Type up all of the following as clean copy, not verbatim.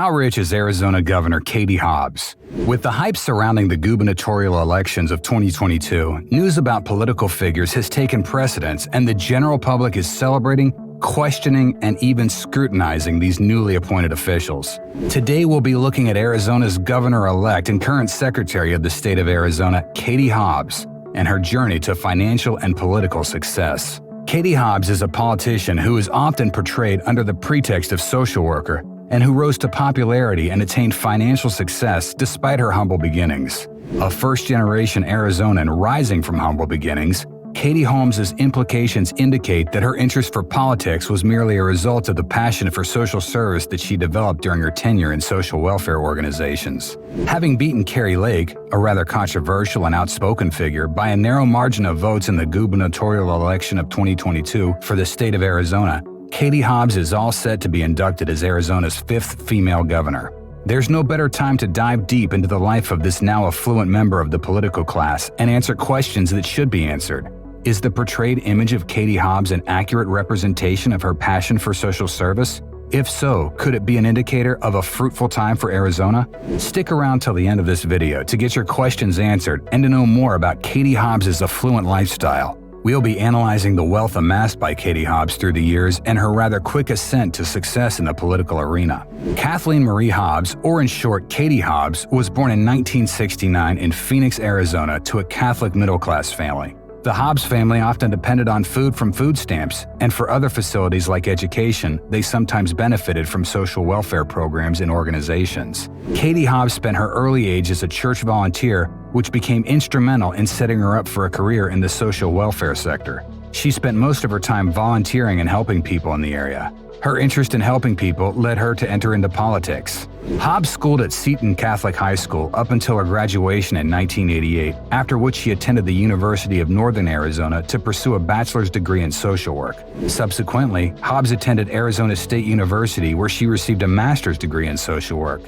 How rich is Arizona Governor Katie Hobbs? With the hype surrounding the gubernatorial elections of 2022, news about political figures has taken precedence, and the general public is celebrating, questioning, and even scrutinizing these newly appointed officials. Today we'll be looking at Arizona's governor-elect and current secretary of the state of Arizona, Katie Hobbs, and her journey to financial and political success. Katie Hobbs is a politician who is often portrayed under the pretext of social worker, and who rose to popularity and attained financial success despite her humble beginnings. A first-generation Arizonan rising from humble beginnings, Katie Hobbs' implications indicate that her interest for politics was merely a result of the passion for social service that she developed during her tenure in social welfare organizations. Having beaten Kari Lake, a rather controversial and outspoken figure, by a narrow margin of votes in the gubernatorial election of 2022 for the state of Arizona, Katie Hobbs is all set to be inducted as Arizona's 5th female governor. There's no better time to dive deep into the life of this now affluent member of the political class and answer questions that should be answered. Is the portrayed image of Katie Hobbs an accurate representation of her passion for social service? If so, could it be an indicator of a fruitful time for Arizona? Stick around till the end of this video to get your questions answered and to know more about Katie Hobbs' affluent lifestyle. We'll be analyzing the wealth amassed by Katie Hobbs through the years and her rather quick ascent to success in the political arena. Kathleen Marie Hobbs, or in short Katie Hobbs, was born in 1969 in Phoenix, Arizona to a Catholic middle-class family. The Hobbs family often depended on food from food stamps, and for other facilities like education, they sometimes benefited from social welfare programs and organizations. Katie Hobbs spent her early age as a church volunteer, which became instrumental in setting her up for a career in the social welfare sector. She spent most of her time volunteering and helping people in the area. Her interest in helping people led her to enter into politics. Hobbs schooled at Seton Catholic High School up until her graduation in 1988, after which she attended the University of Northern Arizona to pursue a bachelor's degree in social work. Subsequently, Hobbs attended Arizona State University, where she received a master's degree in social work.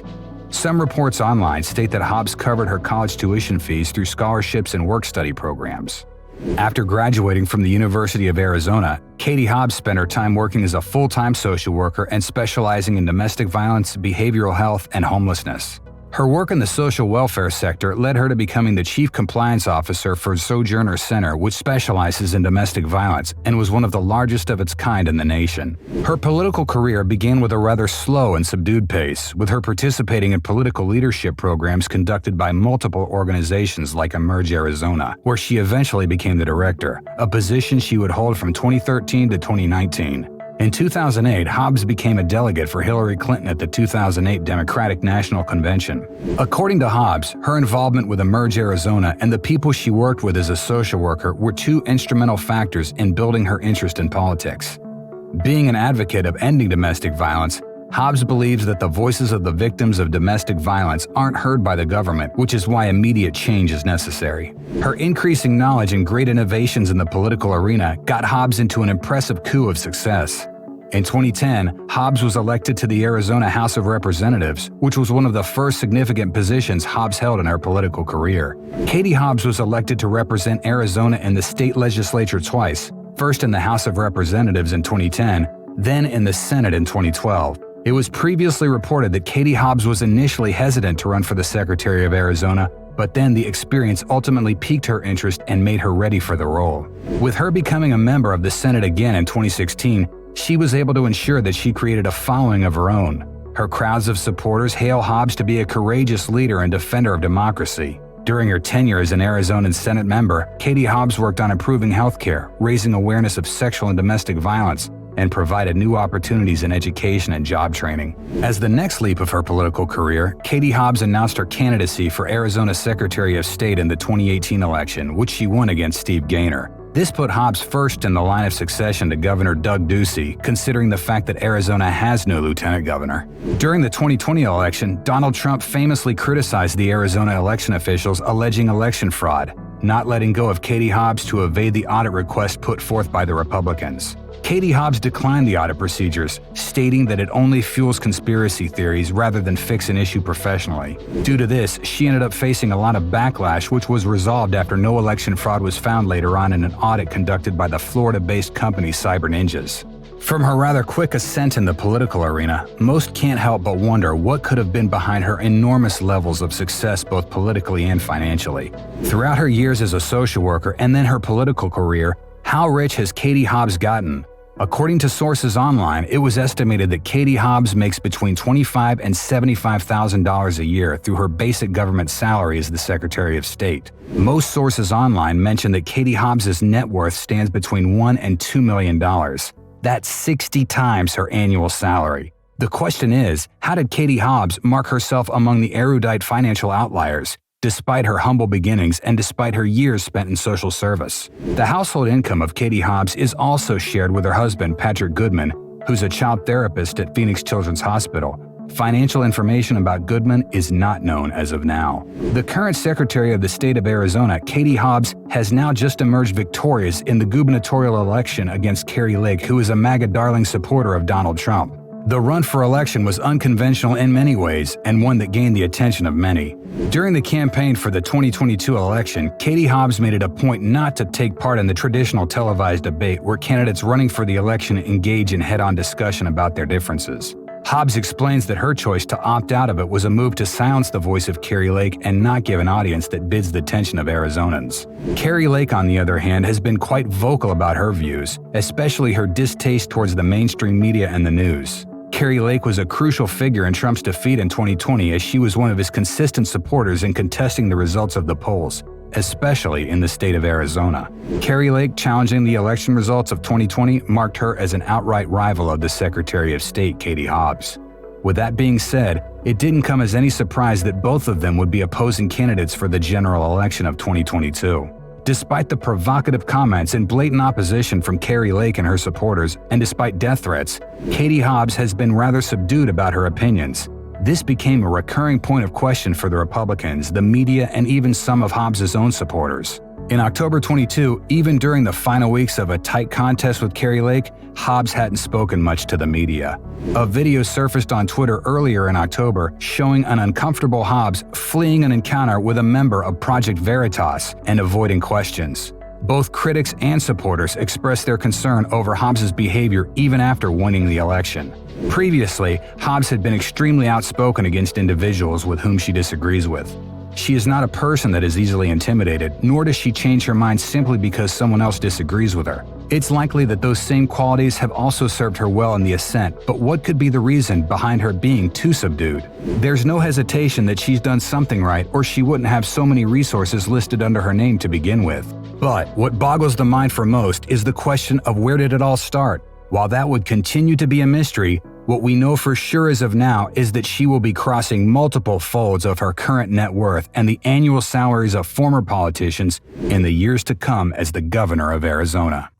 Some reports online state that Hobbs covered her college tuition fees through scholarships and work-study programs. After graduating from the University of Arizona, Katie Hobbs spent her time working as a full-time social worker and specializing in domestic violence, behavioral health, and homelessness. Her work in the social welfare sector led her to becoming the Chief Compliance Officer for Sojourner Center, which specializes in domestic violence and was one of the largest of its kind in the nation. Her political career began with a rather slow and subdued pace, with her participating in political leadership programs conducted by multiple organizations like Emerge Arizona, where she eventually became the director, a position she would hold from 2013 to 2019. In 2008, Hobbs became a delegate for Hillary Clinton at the 2008 Democratic National Convention. According to Hobbs, her involvement with Emerge Arizona and the people she worked with as a social worker were two instrumental factors in building her interest in politics. Being an advocate of ending domestic violence, Hobbs believes that the voices of the victims of domestic violence aren't heard by the government, which is why immediate change is necessary. Her increasing knowledge and great innovations in the political arena got Hobbs into an impressive coup of success. In 2010, Hobbs was elected to the Arizona House of Representatives, which was one of the first significant positions Hobbs held in her political career. Katie Hobbs was elected to represent Arizona in the state legislature twice, first in the House of Representatives in 2010, then in the Senate in 2012. It was previously reported that Katie Hobbs was initially hesitant to run for the Secretary of Arizona, but then the experience ultimately piqued her interest and made her ready for the role. With her becoming a member of the Senate again in 2016, she was able to ensure that she created a following of her own. Her crowds of supporters hail Hobbs to be a courageous leader and defender of democracy. During her tenure as an Arizona Senate member, Katie Hobbs worked on improving health care, raising awareness of sexual and domestic violence, and provided new opportunities in education and job training. As the next leap of her political career, Katie Hobbs announced her candidacy for Arizona Secretary of State in the 2018 election, which she won against Steve Gaynor. This put Hobbs first in the line of succession to Governor Doug Ducey, considering the fact that Arizona has no lieutenant governor. During the 2020 election, Donald Trump famously criticized the Arizona election officials alleging election fraud, not letting go of Katie Hobbs to evade the audit request put forth by the Republicans. Katie Hobbs declined the audit procedures, stating that it only fuels conspiracy theories rather than fix an issue professionally. Due to this, she ended up facing a lot of backlash, which was resolved after no election fraud was found later on in an audit conducted by the Florida-based company Cyber Ninjas. From her rather quick ascent in the political arena, most can't help but wonder what could have been behind her enormous levels of success both politically and financially. Throughout her years as a social worker and then her political career, how rich has Katie Hobbs gotten? According to sources online, it was estimated that Katie Hobbs makes between $25,000 and $75,000 a year through her basic government salary as the Secretary of State. Most sources online mention that Katie Hobbs' net worth stands between $1 and $2 million. That's 60 times her annual salary. The question is, how did Katie Hobbs mark herself among the erudite financial outliers, despite her humble beginnings and despite her years spent in social service? The household income of Katie Hobbs is also shared with her husband, Patrick Goodman, who's a child therapist at Phoenix Children's Hospital. Financial information about Goodman is not known as of now. The current Secretary of the State of Arizona, Katie Hobbs, has now just emerged victorious in the gubernatorial election against Kari Lake, who is a MAGA darling supporter of Donald Trump. The run for election was unconventional in many ways and one that gained the attention of many. During the campaign for the 2022 election, Katie Hobbs made it a point not to take part in the traditional televised debate where candidates running for the election engage in head-on discussion about their differences. Hobbs explains that her choice to opt out of it was a move to silence the voice of Kari Lake and not give an audience that bids the attention of Arizonans. Kari Lake, on the other hand, has been quite vocal about her views, especially her distaste towards the mainstream media and the news. Kari Lake was a crucial figure in Trump's defeat in 2020 as she was one of his consistent supporters in contesting the results of the polls, especially in the state of Arizona. Kari Lake challenging the election results of 2020 marked her as an outright rival of the Secretary of State, Katie Hobbs. With that being said, it didn't come as any surprise that both of them would be opposing candidates for the general election of 2022. Despite the provocative comments and blatant opposition from Kari Lake and her supporters, and despite death threats, Katie Hobbs has been rather subdued about her opinions. This became a recurring point of question for the Republicans, the media, and even some of Hobbs' own supporters. In October 22, even during the final weeks of a tight contest with Kari Lake, Hobbs hadn't spoken much to the media. A video surfaced on Twitter earlier in October showing an uncomfortable Hobbs fleeing an encounter with a member of Project Veritas and avoiding questions. Both critics and supporters expressed their concern over Hobbs' behavior even after winning the election. Previously, Hobbs had been extremely outspoken against individuals with whom she disagrees with. She is not a person that is easily intimidated, nor does she change her mind simply because someone else disagrees with her. It's likely that those same qualities have also served her well in the ascent, but what could be the reason behind her being too subdued? There's no hesitation that she's done something right, or she wouldn't have so many resources listed under her name to begin with. But what boggles the mind for most is the question of where did it all start? While that would continue to be a mystery, what we know for sure as of now is that she will be crossing multiple folds of her current net worth and the annual salaries of former politicians in the years to come as the governor of Arizona.